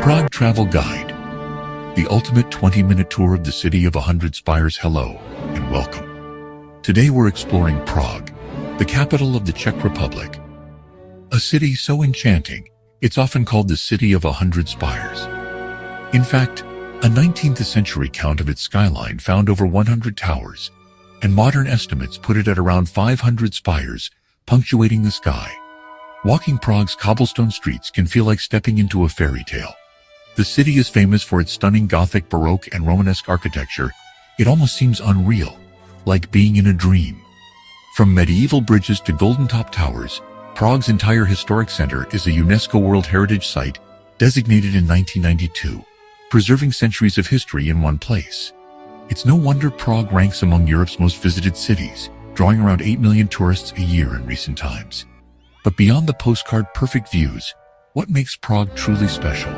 Prague Travel Guide, the ultimate 20-minute tour of the city of 100 spires. Hello and welcome. Today we're exploring Prague, the capital of the Czech Republic. A city so enchanting, it's often called the city of 100 spires. In fact, a 19th century count of its skyline found over 100 towers, and modern estimates put it at around 500 spires, punctuating the sky. Walking Prague's cobblestone streets can feel like stepping into a fairy tale. The city is famous for its stunning Gothic, Baroque, and Romanesque architecture. It almost seems unreal, like being in a dream. From medieval bridges to golden-top towers, Prague's entire historic center is a UNESCO World Heritage Site designated in 1992, preserving centuries of history in one place. It's no wonder Prague ranks among Europe's most visited cities, drawing around 8 million tourists a year in recent times. But beyond the postcard-perfect views, what makes Prague truly special?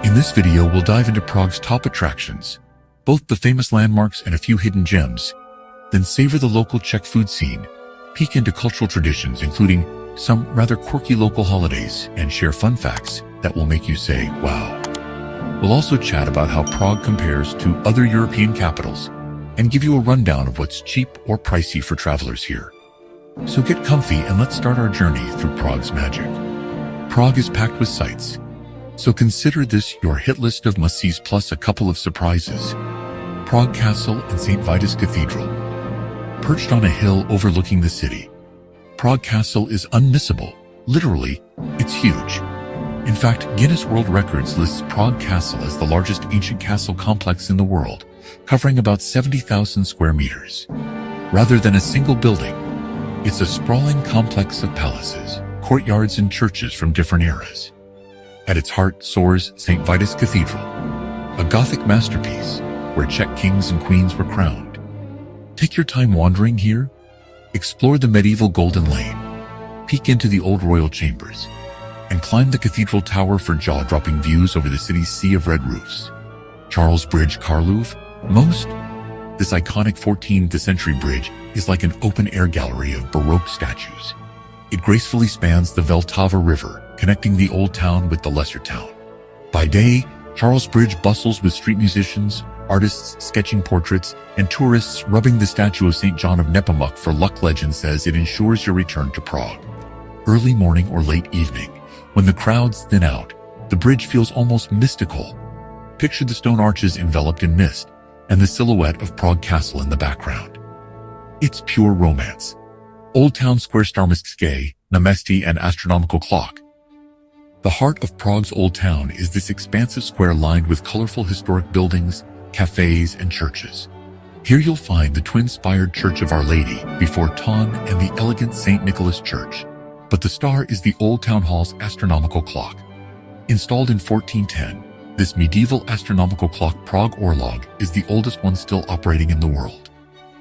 In this video, we'll dive into Prague's top attractions, both the famous landmarks and a few hidden gems, then savor the local Czech food scene, peek into cultural traditions including some rather quirky local holidays, and share fun facts that will make you say, wow. We'll also chat about how Prague compares to other European capitals and give you a rundown of what's cheap or pricey for travelers here. So get comfy and let's start our journey through Prague's magic. Prague is packed with sights, so consider this your hit list of must-sees plus a couple of surprises. Prague Castle and St. Vitus Cathedral. Perched on a hill overlooking the city, Prague Castle is unmissable. Literally, it's huge. In fact, Guinness World Records lists Prague Castle as the largest ancient castle complex in the world, covering about 70,000 square meters. Rather than a single building, it's a sprawling complex of palaces, courtyards, and churches from different eras. At its heart soars St. Vitus Cathedral, a Gothic masterpiece where Czech kings and queens were crowned. Take your time wandering here, explore the medieval Golden Lane, peek into the old royal chambers, and climb the cathedral tower for jaw-dropping views over the city's sea of red roofs. Charles Bridge Carlouv, this iconic 14th century bridge is like an open-air gallery of Baroque statues. It gracefully spans the Vltava River, connecting the Old Town with the Lesser Town. By day, Charles Bridge bustles with street musicians, artists sketching portraits, and tourists rubbing the statue of St. John of Nepomuk for luck. Legend says it ensures your return to Prague. Early morning or late evening, when the crowds thin out, the bridge feels almost mystical. Picture the stone arches enveloped in mist, and the silhouette of Prague Castle in the background. It's pure romance. Old Town Square Starmistské, Náměstí, and Astronomical clock. The heart of Prague's Old Town is this expansive square lined with colorful historic buildings, cafes, and churches. Here you'll find the twin-spired Church of Our Lady before Ton and the elegant St. Nicholas Church. But the star is the Old Town Hall's astronomical clock. Installed in 1410, this medieval astronomical clock, Prague Orlog, is the oldest one still operating in the world.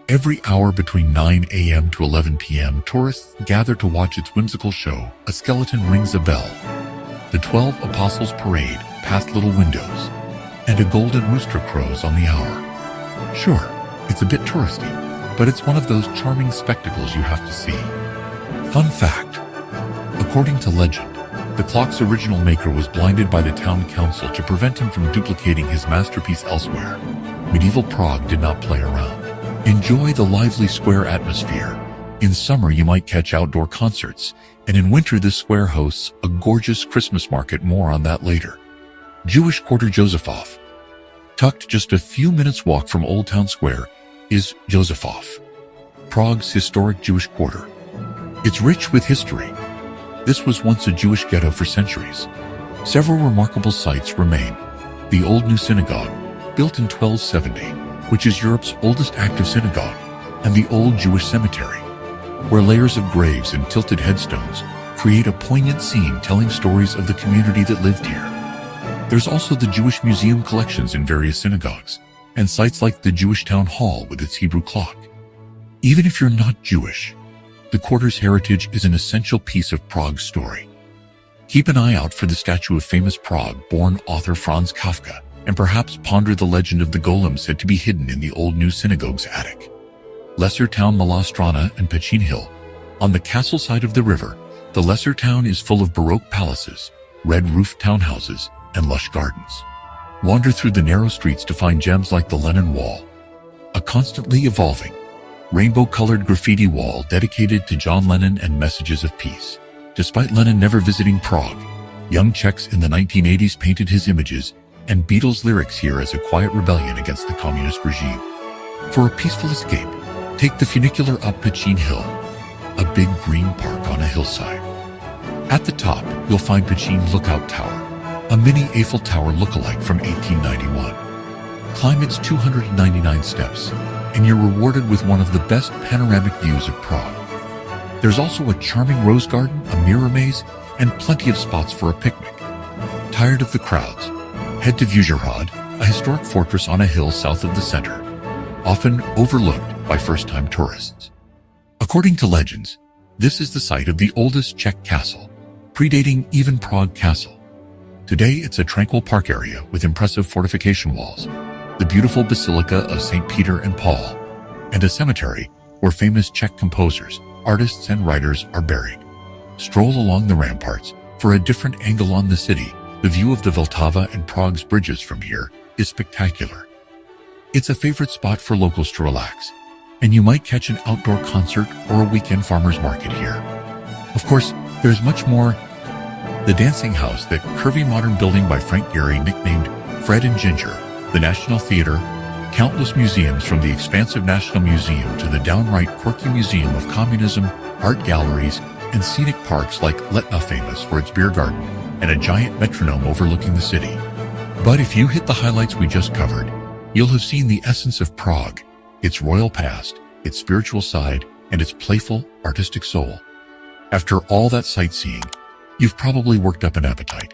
Every hour between 9 a.m. to 11 p.m., tourists gather to watch its whimsical show. A skeleton rings a bell. The 12 Apostles parade past little windows, and a golden rooster crows on the hour. Sure, it's a bit touristy, but it's one of those charming spectacles you have to see. Fun fact: according to legend, the clock's original maker was blinded by the town council to prevent him from duplicating his masterpiece elsewhere. Medieval Prague did not play around. Enjoy the lively square atmosphere. In summer, you might catch outdoor concerts, and in winter, this square hosts a gorgeous Christmas market. More on that later. Jewish Quarter Josefov. Tucked just a few minutes' walk from Old Town Square is Josefov, Prague's historic Jewish quarter. It's rich with history. This was once a Jewish ghetto for centuries. Several remarkable sites remain. The Old New Synagogue, built in 1270, which is Europe's oldest active synagogue, and the Old Jewish Cemetery, where layers of graves and tilted headstones create a poignant scene telling stories of the community that lived here. There's also the Jewish museum collections in various synagogues, and sites like the Jewish Town Hall with its Hebrew clock. Even if you're not Jewish, the quarter's heritage is an essential piece of Prague's story. Keep an eye out for the statue of famous Prague-born author Franz Kafka, and perhaps ponder the legend of the Golem said to be hidden in the Old New Synagogue's attic. Lesser Town Malá Strana and Pechin Hill. On the castle side of the river, the lesser town is full of Baroque palaces, red-roofed townhouses, and lush gardens. Wander through the narrow streets to find gems like the Lenin Wall, a constantly evolving, rainbow-colored graffiti wall dedicated to John Lennon and messages of peace. Despite Lenin never visiting Prague, young Czechs in the 1980s painted his images and Beatles lyrics here as a quiet rebellion against the communist regime. For a peaceful escape, take the funicular up Pachín Hill, a big green park on a hillside. At the top, you'll find Pachín Lookout Tower, a mini Eiffel Tower lookalike from 1891. Climb its 299 steps, and you're rewarded with one of the best panoramic views of Prague. There's also a charming rose garden, a mirror maze, and plenty of spots for a picnic. Tired of the crowds? Head to Vyšehrad, a historic fortress on a hill south of the center, often overlooked by first-time tourists. According to legends, this is the site of the oldest Czech castle, predating even Prague Castle. Today, it's a tranquil park area with impressive fortification walls, the beautiful Basilica of St. Peter and Paul, and a cemetery where famous Czech composers, artists, and writers are buried. Stroll along the ramparts for a different angle on the city. The view of the Vltava and Prague's bridges from here is spectacular. It's a favorite spot for locals to relax, and you might catch an outdoor concert or a weekend farmer's market here. Of course, there's much more. The Dancing House, that curvy modern building by Frank Gehry nicknamed Fred and Ginger, the National Theater, countless museums from the expansive National Museum to the downright quirky Museum of Communism, art galleries, and scenic parks like Letna, famous for its beer garden, and a giant metronome overlooking the city. But if you hit the highlights we just covered, you'll have seen the essence of Prague, its royal past, its spiritual side, and its playful, artistic soul. After all that sightseeing, you've probably worked up an appetite.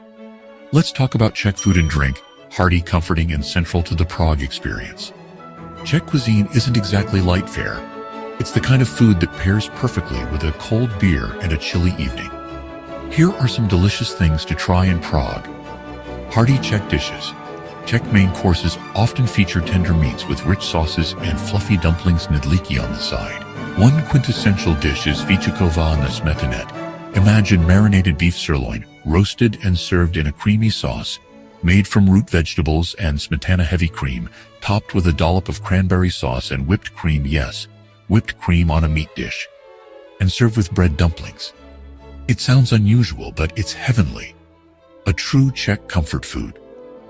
Let's talk about Czech food and drink, hearty, comforting, and central to the Prague experience. Czech cuisine isn't exactly light fare. It's the kind of food that pairs perfectly with a cold beer and a chilly evening. Here are some delicious things to try in Prague. Hearty Czech dishes. Czech main courses often feature tender meats with rich sauces and fluffy dumplings knedlíky on the side. One quintessential dish is víčekova na smetanet. Imagine marinated beef sirloin, roasted and served in a creamy sauce, made from root vegetables and smetana-heavy cream, topped with a dollop of cranberry sauce and whipped cream. Yes, whipped cream on a meat dish. And served with bread dumplings. It sounds unusual, but it's heavenly. A true Czech comfort food.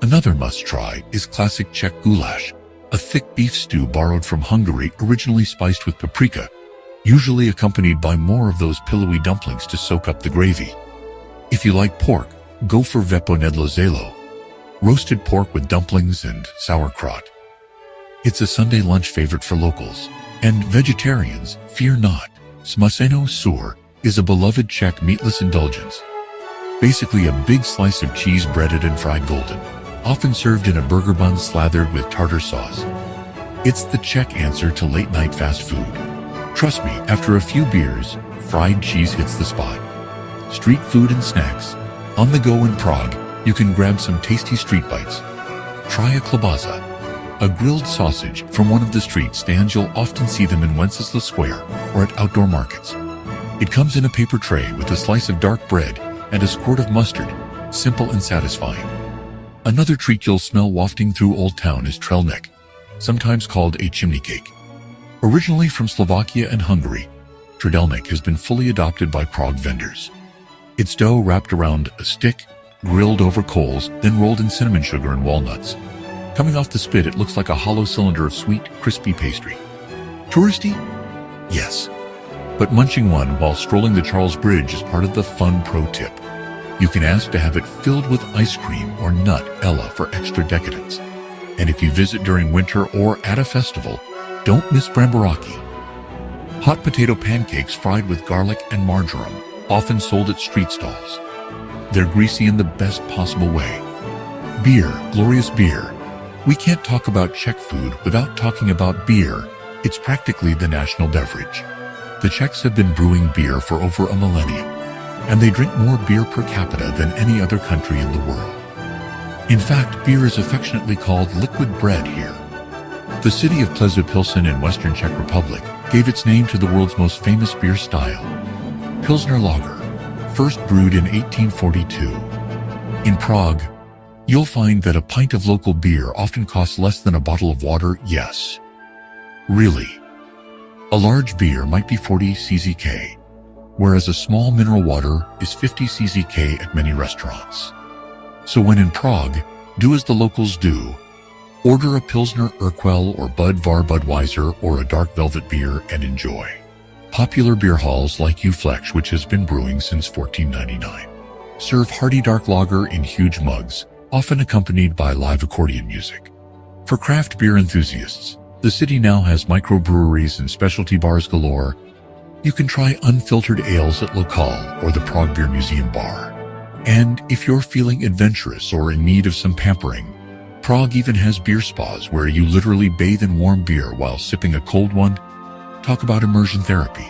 Another must-try is classic Czech goulash, a thick beef stew borrowed from Hungary, originally spiced with paprika, usually accompanied by more of those pillowy dumplings to soak up the gravy. If you like pork, go for veponedlo zelo, roasted pork with dumplings and sauerkraut. It's a Sunday lunch favorite for locals. And vegetarians, fear not. Smaženo sůr is a beloved Czech meatless indulgence. Basically a big slice of cheese breaded and fried golden, often served in a burger bun slathered with tartar sauce. It's the Czech answer to late-night fast food. Trust me, after a few beers, fried cheese hits the spot. Street food and snacks. On the go in Prague, you can grab some tasty street bites. Try a klobaza, a grilled sausage from one of the street stands. You'll often see them in Wenceslas Square or at outdoor markets. It comes in a paper tray with a slice of dark bread and a squirt of mustard, simple and satisfying. Another treat you'll smell wafting through Old Town is trelnik, sometimes called a chimney cake. Originally from Slovakia and Hungary, trelnik has been fully adopted by Prague vendors. Its dough wrapped around a stick, grilled over coals, then rolled in cinnamon sugar and walnuts. Coming off the spit, it looks like a hollow cylinder of sweet, crispy pastry. Touristy? Yes. But munching one while strolling the Charles Bridge is part of the fun pro tip. You can ask to have it filled with ice cream or nut ella for extra decadence. And if you visit during winter or at a festival, don't miss bramboraki. Hot potato pancakes fried with garlic and marjoram, often sold at street stalls. They're greasy in the best possible way. Beer, glorious beer. We can't talk about Czech food without talking about beer. It's practically the national beverage. The Czechs have been brewing beer for over a millennium, and they drink more beer per capita than any other country in the world. In fact, beer is affectionately called liquid bread here. The city of Plzeň in western Czech Republic gave its name to the world's most famous beer style, Pilsner Lager, first brewed in 1842. In Prague, You'll find that a pint of local beer often costs less than a bottle of water. Yes. Really. A large beer might be 40 CZK, whereas a small mineral water is 50 CZK at many restaurants. So when in Prague, do as the locals do. Order a Pilsner Urquell or Budweiser or a dark velvet beer and enjoy. Popular beer halls like Uflex, which has been brewing since 1499, serve hearty dark lager in huge mugs, often accompanied by live accordion music. For craft beer enthusiasts, the city now has microbreweries and specialty bars galore. You can try unfiltered ales at Lokal or the Prague Beer Museum bar. And if you're feeling adventurous or in need of some pampering, Prague even has beer spas where you literally bathe in warm beer while sipping a cold one. Talk about immersion therapy.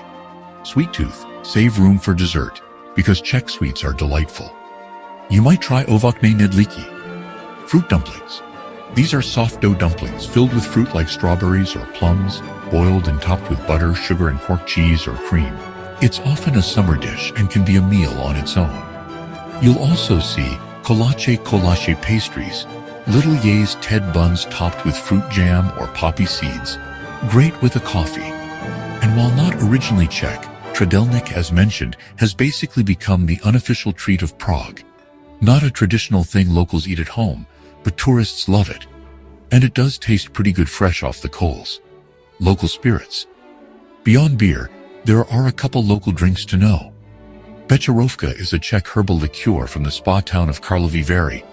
Sweet tooth, save room for dessert, because Czech sweets are delightful. You might try ovocné nedlíky, fruit dumplings. These are soft dough dumplings filled with fruit like strawberries or plums, boiled and topped with butter, sugar, and cork cheese or cream. It's often a summer dish and can be a meal on its own. You'll also see kolache pastries, little Yay's Ted buns topped with fruit jam or poppy seeds, great with a coffee. And while not originally Czech, Trdelník, as mentioned, has basically become the unofficial treat of Prague. Not a traditional thing locals eat at home, but tourists love it. And it does taste pretty good fresh off the coals. Local spirits. Beyond beer, there are a couple local drinks to know. Becherovka is a Czech herbal liqueur from the spa town of Karlovy Vary.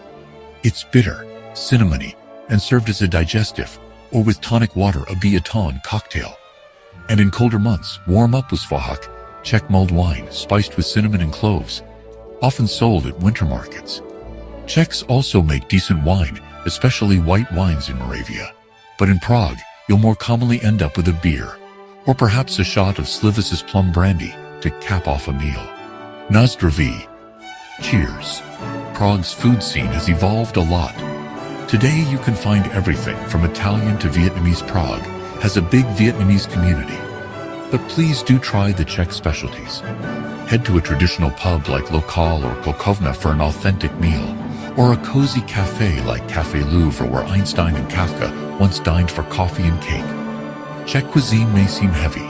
It's bitter, cinnamony, and served as a digestive, or with tonic water, a biaton cocktail. And in colder months, warm up with Svahak, Czech mulled wine spiced with cinnamon and cloves, often sold at winter markets. Czechs also make decent wine, especially white wines in Moravia. But in Prague, you'll more commonly end up with a beer, or perhaps a shot of Slivus's plum brandy to cap off a meal. Na zdraví. Cheers. Prague's food scene has evolved a lot. Today you can find everything from Italian to Vietnamese. Prague has a big Vietnamese community. But please do try the Czech specialties. Head to a traditional pub like Lokal or Kokovna for an authentic meal, or a cozy cafe like Café Louvre where Einstein and Kafka once dined for coffee and cake. Czech cuisine may seem heavy,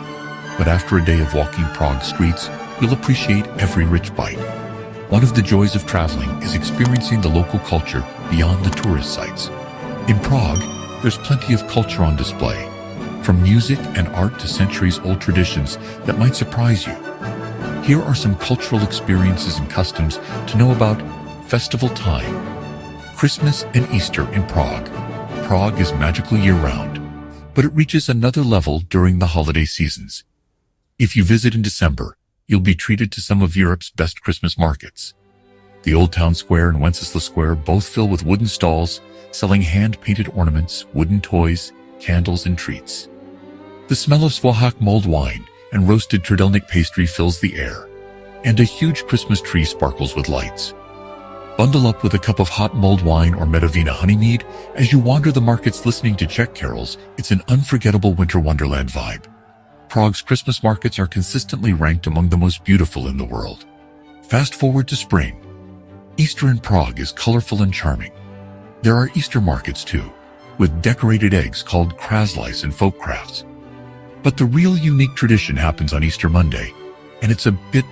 but after a day of walking Prague streets, you'll appreciate every rich bite. One of the joys of traveling is experiencing the local culture beyond the tourist sites. In Prague, there's plenty of culture on display, from music and art to centuries-old traditions that might surprise you. Here are some cultural experiences and customs to know about. Festival time. Christmas and Easter in Prague. Prague is magical year-round, but it reaches another level during the holiday seasons. If you visit in December, you'll be treated to some of Europe's best Christmas markets. The Old Town Square and Wenceslas Square both fill with wooden stalls, selling hand-painted ornaments, wooden toys, candles, and treats. The smell of Svahak mulled wine and roasted Trdelník pastry fills the air, and a huge Christmas tree sparkles with lights. Bundle up with a cup of hot mulled wine or Medovina honeymead as you wander the markets listening to Czech carols. It's an unforgettable winter wonderland vibe. Prague's Christmas markets are consistently ranked among the most beautiful in the world. Fast forward to spring. Easter in Prague is colorful and charming. There are Easter markets too, with decorated eggs called kraslice and folk crafts. But the real unique tradition happens on Easter Monday, and it's a bit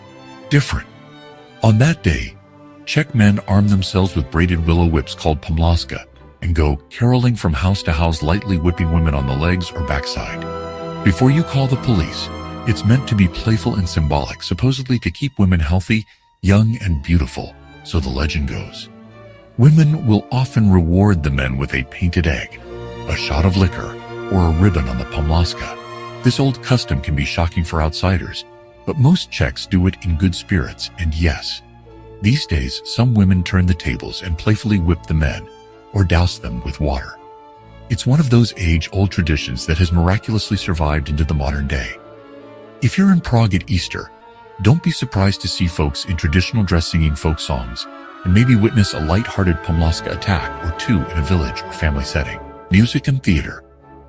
different. On that day, Czech men arm themselves with braided willow whips called pomlaska and go caroling from house to house, lightly whipping women on the legs or backside. Before you call the police, it's meant to be playful and symbolic, supposedly to keep women healthy, young, and beautiful, so the legend goes. Women will often reward the men with a painted egg, a shot of liquor, or a ribbon on the pomlaska. This old custom can be shocking for outsiders, but most Czechs do it in good spirits, and yes, these days some women turn the tables and playfully whip the men, or douse them with water. It's one of those age-old traditions that has miraculously survived into the modern day. If you're in Prague at Easter, don't be surprised to see folks in traditional dress singing folk songs, and maybe witness a light-hearted pomlaska attack or two in a village or family setting. Music and theater.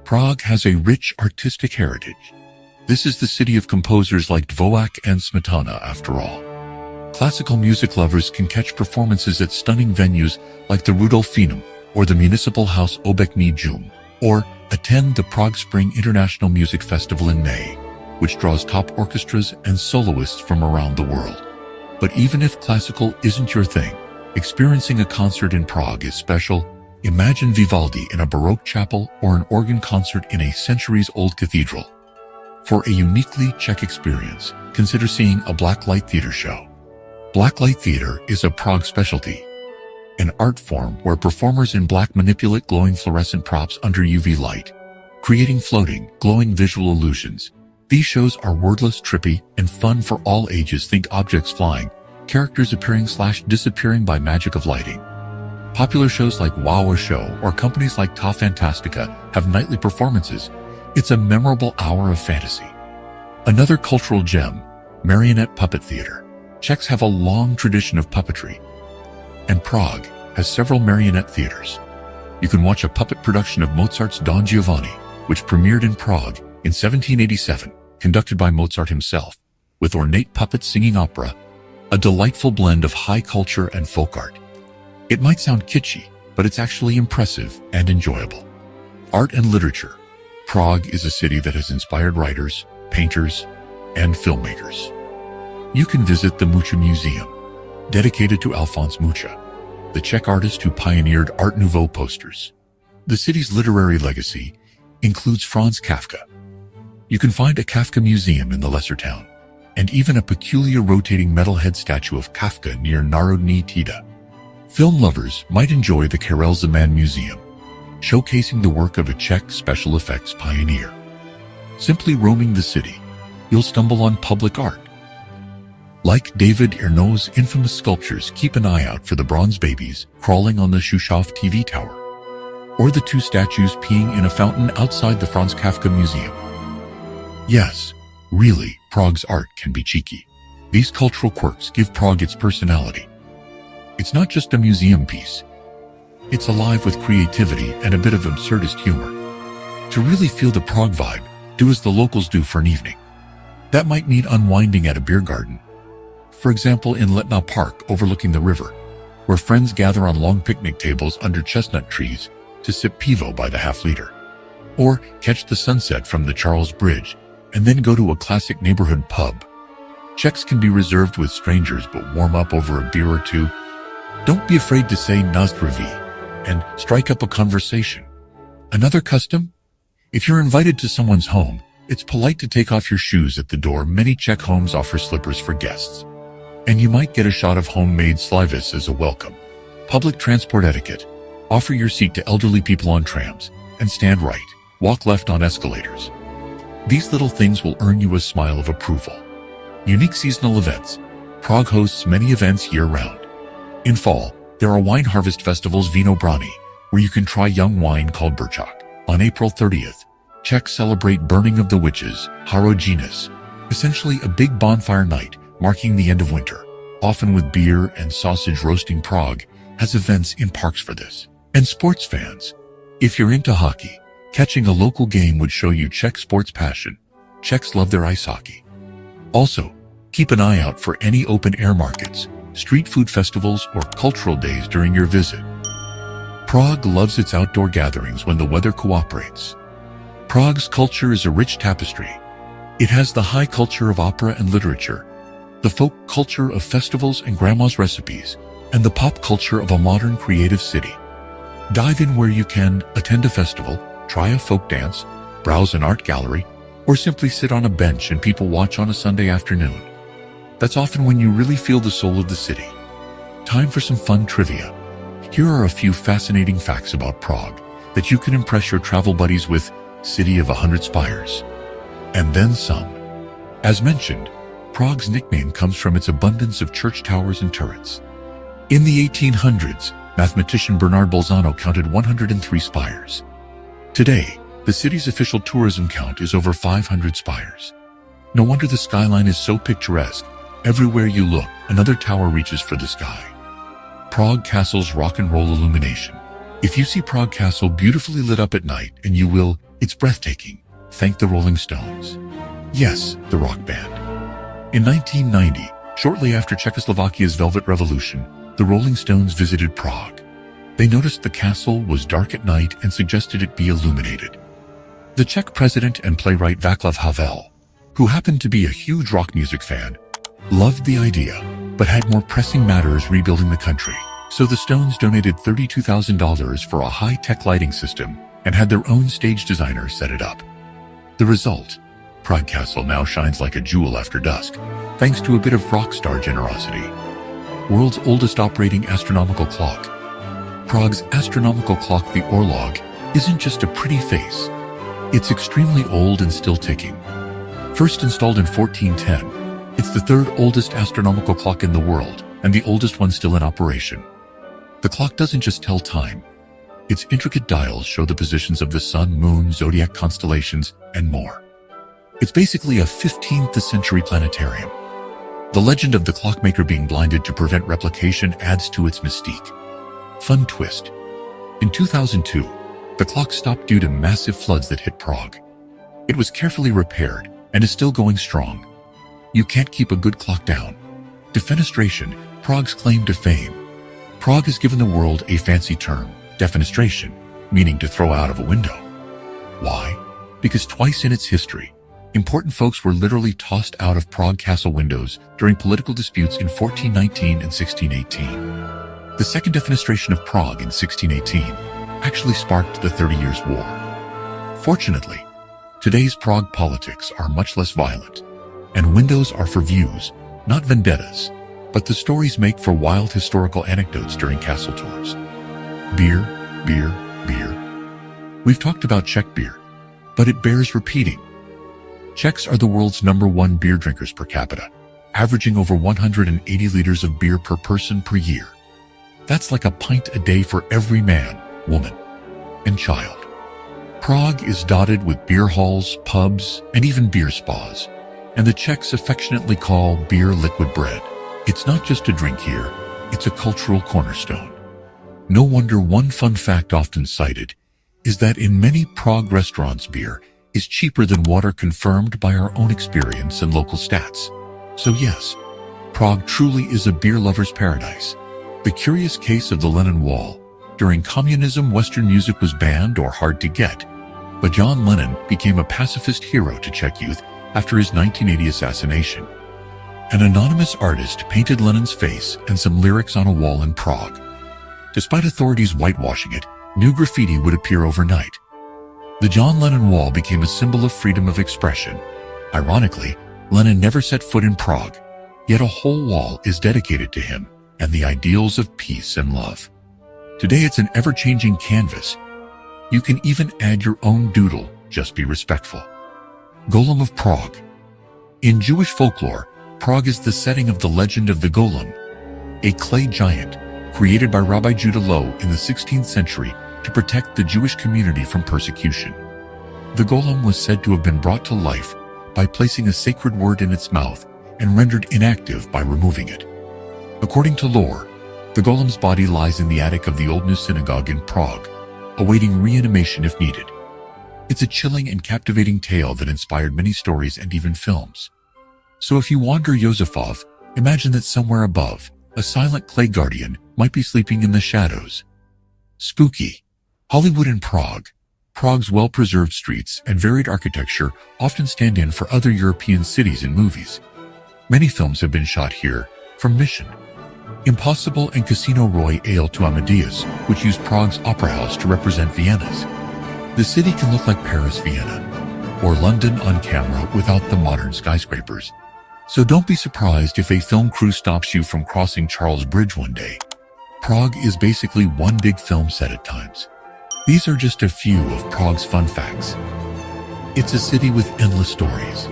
Prague has a rich artistic heritage. This is the city of composers like Dvořák and Smetana, after all. Classical music lovers can catch performances at stunning venues like the Rudolfinum or the Municipal House Obecny Dżum, or attend the Prague Spring International Music Festival in May, which draws top orchestras and soloists from around the world. But even if classical isn't your thing, experiencing a concert in Prague is special. Imagine Vivaldi in a Baroque chapel or an organ concert in a centuries-old cathedral. For a uniquely Czech experience, consider seeing a blacklight theater show. Blacklight theater is a Prague specialty, an art form where performers in black manipulate glowing fluorescent props under UV light, creating floating, glowing visual illusions. These shows are wordless, trippy, and fun for all ages. Think objects flying, characters appearing/disappearing by magic of lighting. Popular shows like Wow a Show or companies like Ta Fantastica have nightly performances. It's a memorable hour of fantasy. Another cultural gem, marionette puppet theater. Czechs have a long tradition of puppetry, and Prague has several marionette theaters. You can watch a puppet production of Mozart's Don Giovanni, which premiered in Prague in 1787, conducted by Mozart himself, with ornate puppets singing opera, a delightful blend of high culture and folk art. It might sound kitschy, but it's actually impressive and enjoyable. Art and literature. Prague is a city that has inspired writers, painters, and filmmakers. You can visit the Mucha Museum, dedicated to Alphonse Mucha, the Czech artist who pioneered Art Nouveau posters. The city's literary legacy includes Franz Kafka. You can find a Kafka museum in the lesser town, and even a peculiar rotating metal head statue of Kafka near Národní třída. Film lovers might enjoy the Karel Zeman Museum, showcasing the work of a Czech special effects pioneer. Simply roaming the city, you'll stumble on public art. Like David Erno's infamous sculptures, keep an eye out for the bronze babies crawling on the Shushof TV tower, or the two statues peeing in a fountain outside the Franz Kafka Museum. Yes, really, Prague's art can be cheeky. These cultural quirks give Prague its personality. It's not just a museum piece. It's alive with creativity and a bit of absurdist humor. To really feel the Prague vibe, do as the locals do for an evening. That might mean unwinding at a beer garden. For example, in Letná Park overlooking the river, where friends gather on long picnic tables under chestnut trees to sip pivo by the half-liter. Or catch the sunset from the Charles Bridge and then go to a classic neighborhood pub. Czechs can be reserved with strangers but warm up over a beer or two. Don't be afraid to say na zdraví and strike up a conversation. Another custom? If you're invited to someone's home, it's polite to take off your shoes at the door. Many Czech homes offer slippers for guests, and you might get a shot of homemade slivovice as a welcome. Public transport etiquette. Offer your seat to elderly people on trams, and stand right, walk left on escalators. These little things will earn you a smile of approval. Unique seasonal events. Prague hosts many events year-round. In fall, there are wine harvest festivals Vino Brani, where you can try young wine called Burčak. On April 30th, Czechs celebrate Burning of the Witches, Harogenis, essentially a big bonfire night marking the end of winter, often with beer and sausage roasting. Prague has events in parks for this. And sports fans, if you're into hockey, catching a local game would show you Czech sports passion. Czechs love their ice hockey. Also, keep an eye out for any open-air markets, street food festivals, or cultural days during your visit. Prague loves its outdoor gatherings when the weather cooperates. Prague's culture is a rich tapestry. It has the high culture of opera and literature, the folk culture of festivals and grandma's recipes, and the pop culture of a modern creative city. Dive in where you can, attend a festival, try a folk dance, browse an art gallery, or simply sit on a bench and people watch on a Sunday afternoon. That's often when you really feel the soul of the city. Time for some fun trivia. Here are a few fascinating facts about Prague that you can impress your travel buddies with. City of 100 spires. And then some. As mentioned, Prague's nickname comes from its abundance of church towers and turrets. In the 1800s, mathematician Bernard Bolzano counted 103 spires. Today, the city's official tourism count is over 500 spires. No wonder the skyline is so picturesque. Everywhere you look, another tower reaches for the sky. Prague Castle's rock and roll illumination. If you see Prague Castle beautifully lit up at night, and you will, it's breathtaking. Thank the Rolling Stones. Yes, the rock band. In 1990, Shortly after Czechoslovakia's Velvet Revolution, the Rolling Stones visited Prague. They noticed the castle was dark at night and suggested it be illuminated. The Czech president and playwright Václav Havel, who happened to be a huge rock music fan, loved the idea, but had more pressing matters rebuilding the country. So the Stones donated $32,000 for a high-tech lighting system and had their own stage designer set it up. The result? Prague Castle now shines like a jewel after dusk, thanks to a bit of rock star generosity. World's oldest operating astronomical clock. Prague's astronomical clock, the Orlog, isn't just a pretty face. It's extremely old and still ticking. First installed in 1410, it's the third oldest astronomical clock in the world and the oldest one still in operation. The clock doesn't just tell time. Its intricate dials show the positions of the sun, moon, zodiac constellations, and more. It's basically a 15th century planetarium. The legend of the clockmaker being blinded to prevent replication adds to its mystique. Fun twist. In 2002, the clock stopped due to massive floods that hit Prague. It was carefully repaired and is still going strong. You can't keep a good clock down. Defenestration, Prague's claim to fame. Prague has given the world a fancy term, defenestration, meaning to throw out of a window. Why? Because twice in its history, important folks were literally tossed out of Prague castle windows during political disputes in 1419 and 1618. The second defenestration of Prague in 1618 actually sparked the 30 Years' War. Fortunately, today's Prague politics are much less violent, and windows are for views, not vendettas, but the stories make for wild historical anecdotes during castle tours. Beer, beer, beer. We've talked about Czech beer, but it bears repeating. Czechs are the world's #1 beer drinkers per capita, averaging over 180 liters of beer per person per year. That's like a pint a day for every man, woman, and child. Prague is dotted with beer halls, pubs, and even beer spas, and the Czechs affectionately call beer liquid bread. It's not just a drink here, it's a cultural cornerstone. No wonder one fun fact often cited is that in many Prague restaurants beer is cheaper than water, confirmed by our own experience and local stats. So yes, Prague truly is a beer lover's paradise. The curious case of the Lenin Wall. During communism, Western music was banned or hard to get, but John Lennon became a pacifist hero to Czech youth after his 1980 assassination. An anonymous artist painted Lenin's face and some lyrics on a wall in Prague. Despite authorities whitewashing it, new graffiti would appear overnight. The John Lennon Wall became a symbol of freedom of expression. Ironically, Lenin never set foot in Prague, yet a whole wall is dedicated to him and the ideals of peace and love. Today it's an ever-changing canvas. You can even add your own doodle, just be respectful. Golem of Prague. In Jewish folklore, Prague is the setting of the legend of the Golem, a clay giant created by Rabbi Judah Loew in the 16th century to protect the Jewish community from persecution. The golem was said to have been brought to life by placing a sacred word in its mouth and rendered inactive by removing it. According to lore, the golem's body lies in the attic of the Old New Synagogue in Prague, awaiting reanimation if needed. It's a chilling and captivating tale that inspired many stories and even films. So if you wander Josefov, imagine that somewhere above, a silent clay guardian might be sleeping in the shadows. Spooky. Hollywood in Prague. Prague's well-preserved streets and varied architecture often stand in for other European cities in movies. Many films have been shot here, from Mission Impossible and Casino Royale to Amadeus, which used Prague's opera house to represent Vienna's. The city can look like Paris, Vienna, or London on camera without the modern skyscrapers. So don't be surprised if a film crew stops you from crossing Charles Bridge one day. Prague is basically one big film set at times. These are just a few of Prague's fun facts. It's a city with endless stories.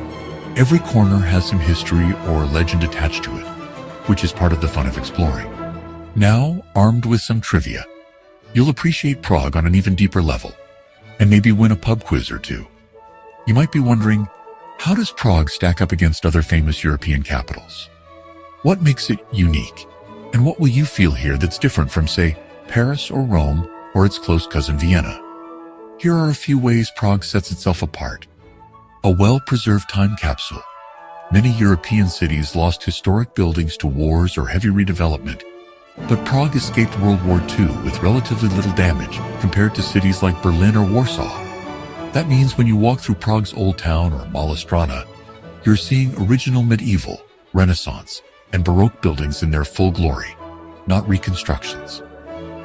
Every corner has some history or legend attached to it, which is part of the fun of exploring. Now, armed with some trivia, you'll appreciate Prague on an even deeper level, and maybe win a pub quiz or two. You might be wondering, how does Prague stack up against other famous European capitals? What makes it unique? And what will you feel here that's different from, say, Paris or Rome or its close cousin Vienna? Here are a few ways Prague sets itself apart. A well-preserved time capsule. Many European cities lost historic buildings to wars or heavy redevelopment, but Prague escaped World War II with relatively little damage compared to cities like Berlin or Warsaw. That means when you walk through Prague's Old Town or Mala Strana, you're seeing original medieval, Renaissance, and Baroque buildings in their full glory, not reconstructions.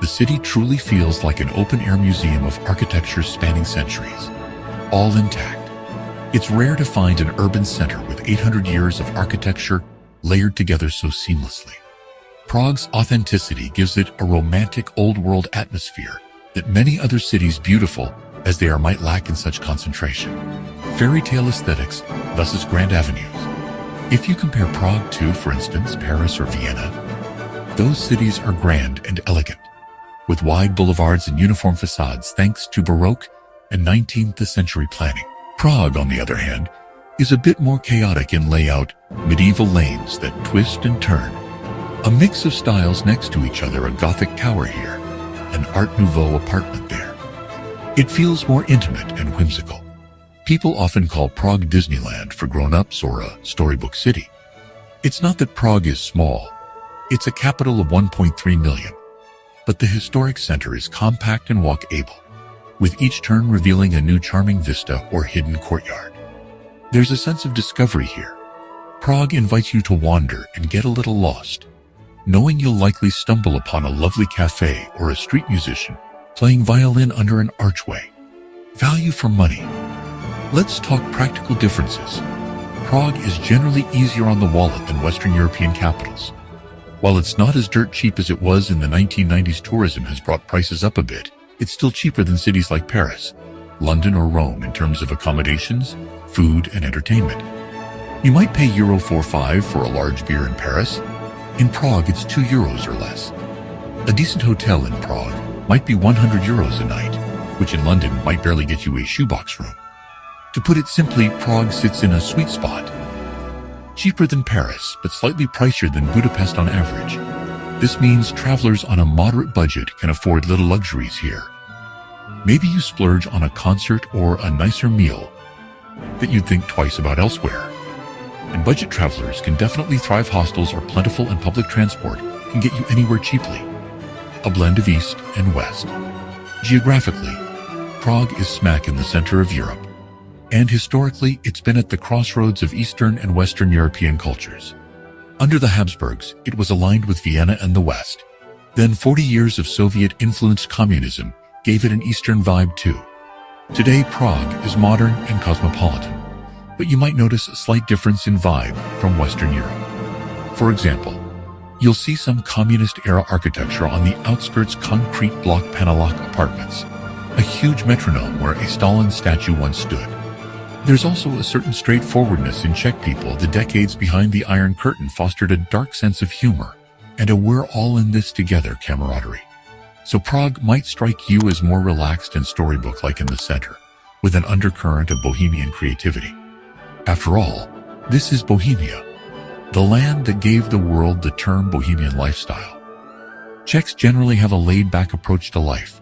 The city truly feels like an open-air museum of architecture spanning centuries, all intact. It's rare to find an urban center with 800 years of architecture layered together so seamlessly. Prague's authenticity gives it a romantic old-world atmosphere that many other cities, beautiful as they are, might lack in such concentration. Fairy tale aesthetics, thus its grand avenues. If you compare Prague to, for instance, Paris or Vienna, those cities are grand and elegant, with wide boulevards and uniform facades thanks to Baroque and 19th century planning. Prague, on the other hand, is a bit more chaotic in layout, medieval lanes that twist and turn. A mix of styles next to each other, a Gothic tower here, an Art Nouveau apartment there. It feels more intimate and whimsical. People often call Prague Disneyland for grown-ups or a storybook city. It's not that Prague is small. It's a capital of 1.3 million. But the historic center is compact and walkable, with each turn revealing a new charming vista or hidden courtyard. There's a sense of discovery here. Prague invites you to wander and get a little lost, knowing you'll likely stumble upon a lovely cafe or a street musician playing violin under an archway. Value for money. Let's talk practical differences. Prague is generally easier on the wallet than Western European capitals. While it's not as dirt cheap as it was in the 1990s, tourism has brought prices up a bit. It's still cheaper than cities like Paris, London, or Rome in terms of accommodations, food, and entertainment. You might pay Euro 4-5 for a large beer in Paris. In Prague, it's €2 or less. A decent hotel in Prague might be €100 a night, which in London might barely get you a shoebox room. To put it simply, Prague sits in a sweet spot. Cheaper than Paris, but slightly pricier than Budapest on average. This means travelers on a moderate budget can afford little luxuries here. Maybe you splurge on a concert or a nicer meal that you'd think twice about elsewhere. And budget travelers can definitely thrive. Hostels are plentiful and public transport can get you anywhere cheaply. A blend of East and West. Geographically, Prague is smack in the center of Europe. And historically, it's been at the crossroads of Eastern and Western European cultures. Under the Habsburgs, it was aligned with Vienna and the West. Then 40 years of Soviet-influenced communism gave it an Eastern vibe too. Today, Prague is modern and cosmopolitan, but you might notice a slight difference in vibe from Western Europe. For example, you'll see some communist-era architecture on the outskirts, concrete block Panelok apartments, a huge metronome where a Stalin statue once stood. There's also a certain straightforwardness in Czech people. The decades behind the Iron Curtain fostered a dark sense of humor and a we're all in this together camaraderie. So Prague might strike you as more relaxed and storybook-like in the center, with an undercurrent of bohemian creativity. After all, this is Bohemia, the land that gave the world the term bohemian lifestyle. Czechs generally have a laid-back approach to life.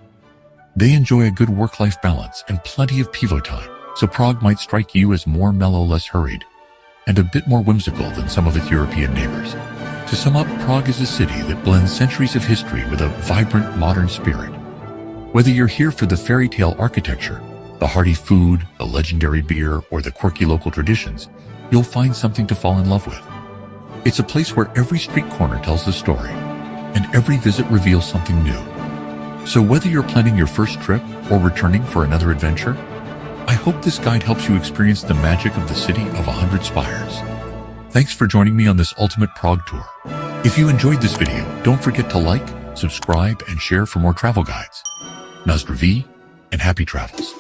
They enjoy a good work-life balance and plenty of pivo time, so Prague might strike you as more mellow, less hurried, and a bit more whimsical than some of its European neighbors. To sum up, Prague is a city that blends centuries of history with a vibrant modern spirit. Whether you're here for the fairy tale architecture, the hearty food, the legendary beer, or the quirky local traditions, you'll find something to fall in love with. It's a place where every street corner tells a story, and every visit reveals something new. So whether you're planning your first trip or returning for another adventure, I hope this guide helps you experience the magic of the city of 100 spires. Thanks for joining me on this ultimate Prague tour. If you enjoyed this video, don't forget to like, subscribe, and share for more travel guides. Na zdraví, and happy travels.